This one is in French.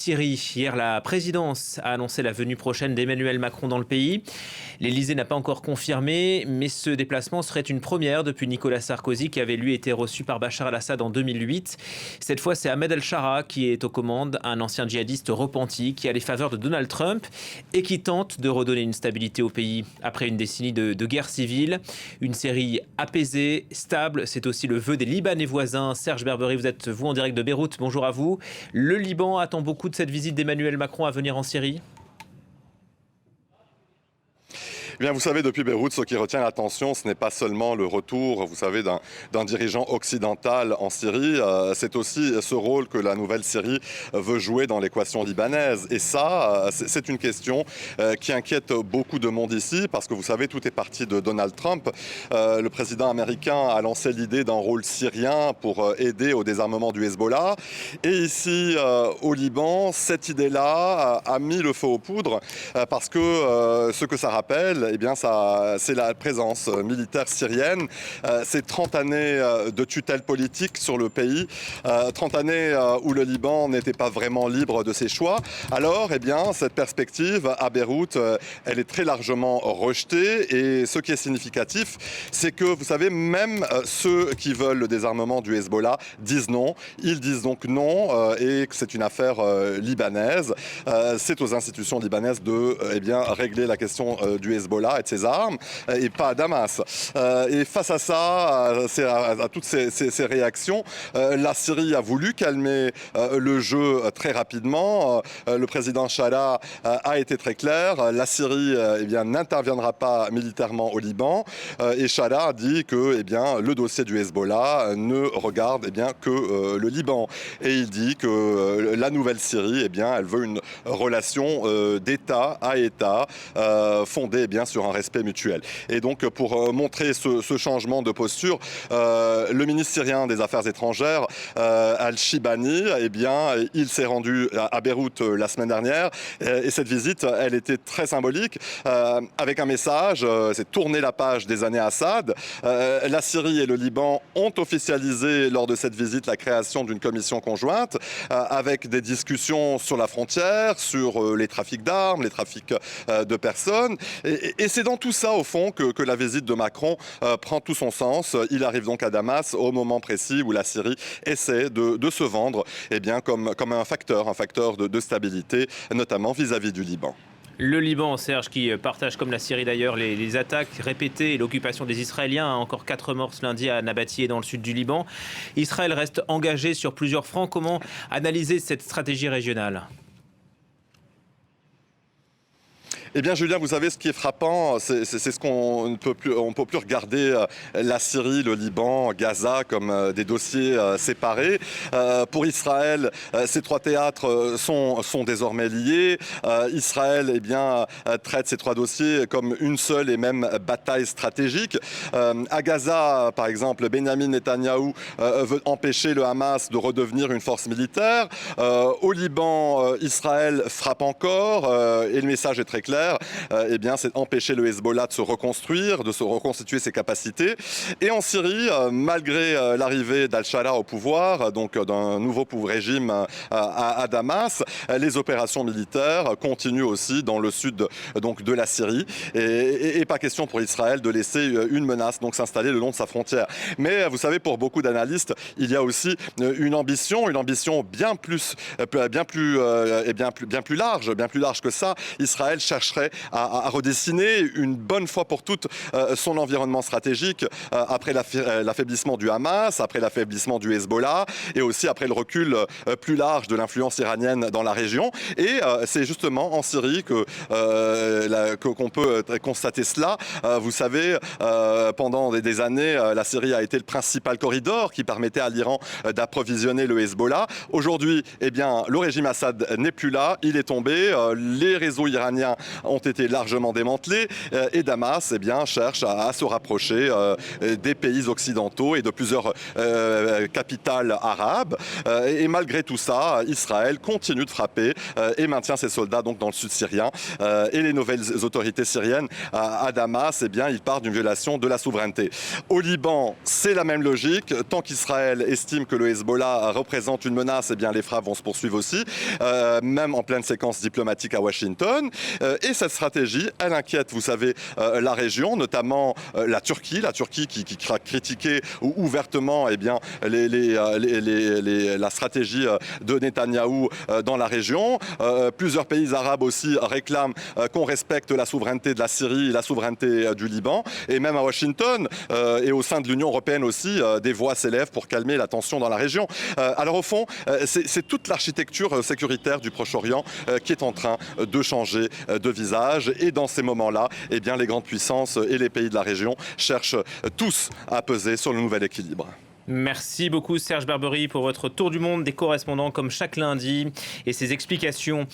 Syrie. Hier, la présidence a annoncé la venue prochaine d'Emmanuel Macron dans le pays. L'Élysée n'a pas encore confirmé, mais ce déplacement serait une première depuis Nicolas Sarkozy, qui avait lui été reçu par Bachar al-Assad en 2008. Cette fois, c'est Ahmed al-Shara qui est aux commandes, un ancien djihadiste repenti qui a les faveurs de Donald Trump et qui tente de redonner une stabilité au pays après une décennie de guerre civile. Une Syrie apaisée, stable, c'est aussi le vœu des Libanais voisins. Serge Berbery, vous êtes en direct de Beyrouth, bonjour à vous. Le Liban attend beaucoup de cette visite d'Emmanuel Macron à venir en Syrie? Eh bien, vous savez, depuis Beyrouth, ce qui retient l'attention, ce n'est pas seulement le retour, vous savez, d'un dirigeant occidental en Syrie, c'est aussi ce rôle que la nouvelle Syrie veut jouer dans l'équation libanaise. Et ça, c'est une question qui inquiète beaucoup de monde ici, parce que vous savez, tout est parti de Donald Trump. Le président américain a lancé l'idée d'un rôle syrien pour aider au désarmement du Hezbollah. Et ici, au Liban, cette idée-là a mis le feu aux poudres, parce que ce que ça rappelle, eh bien, c'est la présence militaire syrienne. C'est 30 années de tutelle politique sur le pays, 30 années où le Liban n'était pas vraiment libre de ses choix. Alors, eh bien, cette perspective à Beyrouth, elle est très largement rejetée. Et ce qui est significatif, c'est que, vous savez, même ceux qui veulent le désarmement du Hezbollah disent non. Ils disent donc non et que c'est une affaire libanaise. C'est aux institutions libanaises de régler la question du Hezbollah et de ses armes, et pas à Damas. Et face à ça, à toutes ces réactions, la Syrie a voulu calmer le jeu très rapidement. Le président Chara a été très clair. La Syrie n'interviendra pas militairement au Liban. Et Chara a dit que le dossier du Hezbollah ne regarde que le Liban. Et il dit que la nouvelle Syrie, elle veut une relation d'État à État fondée sur un respect mutuel. Et donc, pour montrer ce changement de posture, le ministre syrien des Affaires étrangères, Al-Shibani, il s'est rendu à Beyrouth la semaine dernière. Et cette visite, elle était très symbolique, avec un message, c'est tourner la page des années Assad. La Syrie et le Liban ont officialisé lors de cette visite la création d'une commission conjointe, avec des discussions sur la frontière, sur les trafics d'armes, les trafics de personnes. Et c'est dans tout ça, au fond, que la visite de Macron prend tout son sens. Il arrive donc à Damas au moment précis où la Syrie essaie de se vendre comme un facteur de stabilité, notamment vis-à-vis du Liban. Le Liban, Serge, qui partage, comme la Syrie d'ailleurs, les attaques répétées et l'occupation des Israéliens. Encore 4 morts ce lundi à Nabati et dans le sud du Liban. Israël reste engagé sur plusieurs fronts. Comment analyser cette stratégie régionale ? Eh bien, Julien, vous savez, ce qui est frappant, c'est ce qu'on ne peut plus, on peut plus regarder la Syrie, le Liban, Gaza comme des dossiers séparés. Pour Israël, ces trois théâtres sont désormais liés. Israël, traite ces trois dossiers comme une seule et même bataille stratégique. À Gaza, par exemple, Benyamin Netanyahou veut empêcher le Hamas de redevenir une force militaire. Au Liban, Israël frappe encore et le message est très clair. C'est empêcher le Hezbollah de se reconstruire, de se reconstituer ses capacités. Et en Syrie, malgré l'arrivée d'Al-Shara au pouvoir, donc d'un nouveau régime à Damas, les opérations militaires continuent aussi dans le sud de la Syrie. Et pas question pour Israël de laisser une menace donc s'installer le long de sa frontière. Mais vous savez, pour beaucoup d'analystes, il y a aussi une ambition bien plus large que ça. Israël chercherait à redessiner une bonne fois pour toutes son environnement stratégique après l'affaiblissement du Hamas, après l'affaiblissement du Hezbollah et aussi après le recul plus large de l'influence iranienne dans la région. Et c'est justement en Syrie qu'on peut constater cela. Vous savez, pendant des années, la Syrie a été le principal corridor qui permettait à l'Iran d'approvisionner le Hezbollah. Aujourd'hui, le régime Assad n'est plus là, il est tombé. Les réseaux iraniens ont été largement démantelés et Damas cherche à se rapprocher des pays occidentaux et de plusieurs capitales arabes. Et malgré tout ça, Israël continue de frapper et maintient ses soldats donc dans le sud syrien. Et les nouvelles autorités syriennes à Damas, ils parlent d'une violation de la souveraineté. Au Liban, c'est la même logique. Tant qu'Israël estime que le Hezbollah représente une menace, les frappes vont se poursuivre aussi, même en pleine séquence diplomatique à Washington. Et cette stratégie, elle inquiète, vous savez, la région, notamment la Turquie qui a critiqué ouvertement la stratégie de Netanyahou dans la région. Plusieurs pays arabes aussi réclament qu'on respecte la souveraineté de la Syrie, la souveraineté du Liban. Et même à Washington et au sein de l'Union européenne aussi, des voix s'élèvent pour calmer la tension dans la région. Alors au fond, c'est toute l'architecture sécuritaire du Proche-Orient qui est en train de changer de visage. Et dans ces moments-là, les grandes puissances et les pays de la région cherchent tous à peser sur le nouvel équilibre. Merci beaucoup Serge Barbery pour votre tour du monde des correspondants comme chaque lundi et ces explications.